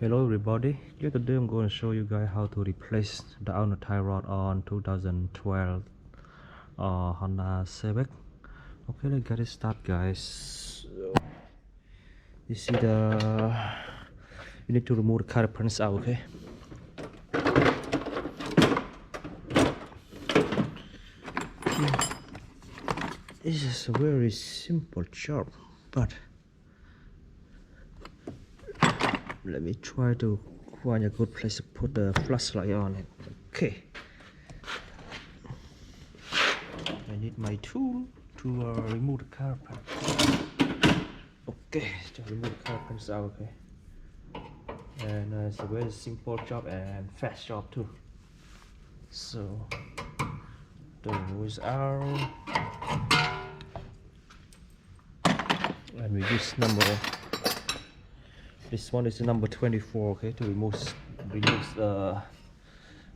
Hello everybody, here today I'm going to show you guys how to replace the outer tie rod on 2012 Honda Civic. Okay, let's get it started guys. You see you need to remove the caliper out, okay? This is a very simple job, but let me try to find a good place to put the flashlight on it. Okay, I need my tool to remove the caliper. Okay, just remove the caliper out, okay? And it's a very simple job and fast job too. So the wheels out, and we use this one is the number 24, okay, to remove the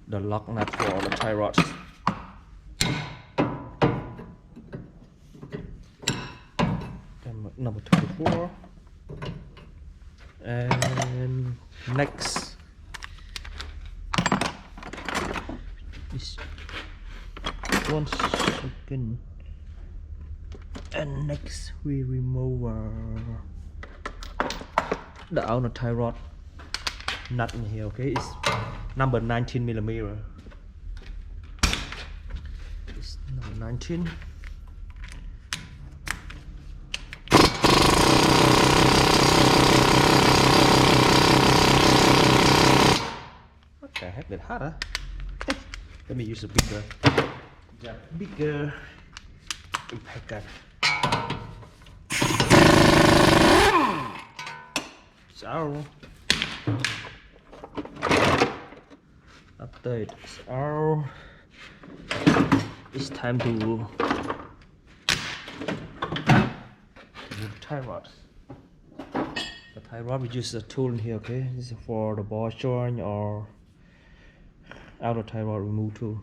lock nut for the tie rods. Number 24. And next is 1 second, and next we remove the outer tie rod nut in here, okay? It's number 19 millimeter. It's number 19. Okay, I have that harder. Okay, let me use a bigger impact gun. So after it's out, it's time to remove tie rods. The tie rod, we use a tool in here, okay? This is for the ball joint or outer tie rod remove tool.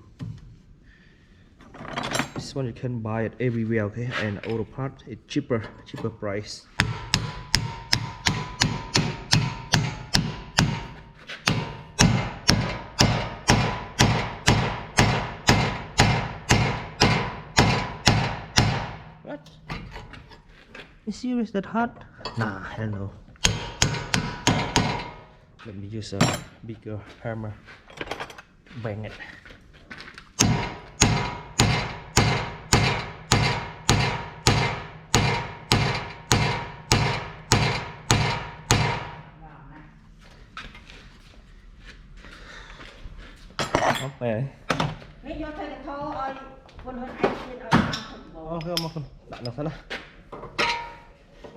This one you can buy it everywhere, okay? And auto part, it's cheaper price. What? You serious that hard? Nah, hell no. Let me use a bigger hammer. Bang it. Okay.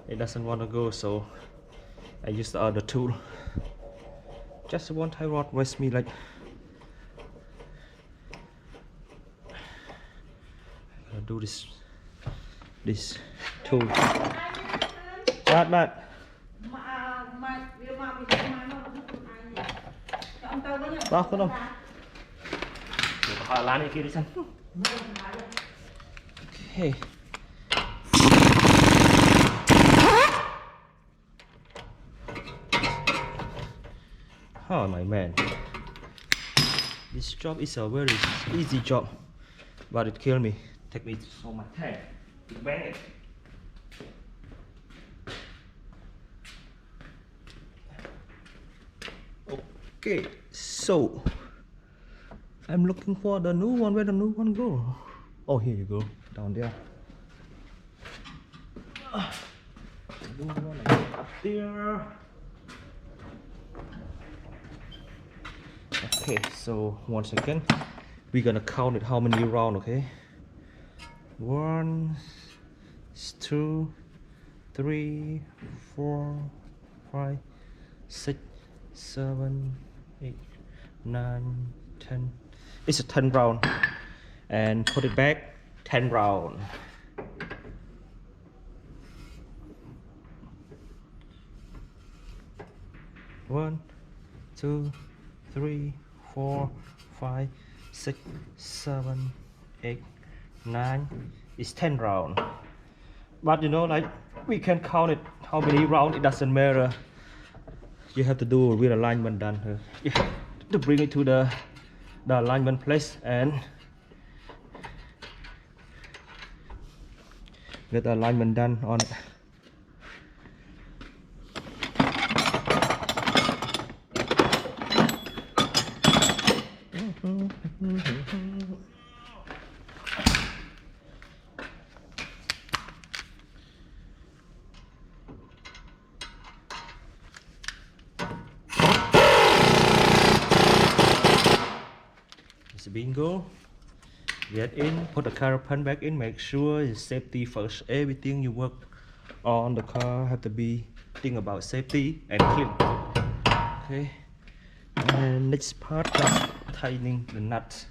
It doesn't want to go, so I use the other tool. Just one tie rod weighs me like I'm gonna do this tool. But đó có không? Hỏi lán này kia đi xem. Okay. Oh my man, this job is a very easy job, but it killed me. Take me so much time to bang it. Okay, so I'm looking for the new one. Where the new one go? Oh, here you go, down there. The new one up there. Okay, so once again, we're gonna count it how many rounds, okay? 1, 2, 3, 4, 5, 6, 7, 8, 9, 10. It's a 10 round. And put it back, 10 round. One, 2, 3, 4, 5, 6, 7, 8, 9. It's 10 round. But you know, like we can count it how many rounds, it doesn't matter. you have to do a real alignment done here. You have to bring it to the alignment place and get the alignment done on it. It's a bingo. Get in, put the carapan back in, make sure it's safety first. Everything you work on the car have to be think about safety and clean. Okay, and next part is tightening the nuts.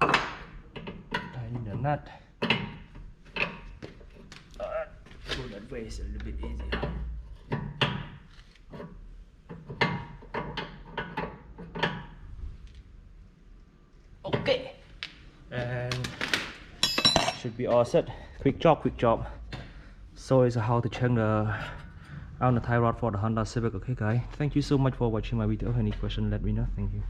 Tightening the nut. Go that way is a little bit easier. Okay, and should be all set. Quick job, quick job. So it's how to change the outer tie rod for the Honda Civic. Okay guys, thank you so much for watching my video. Any question, let me know. Thank you.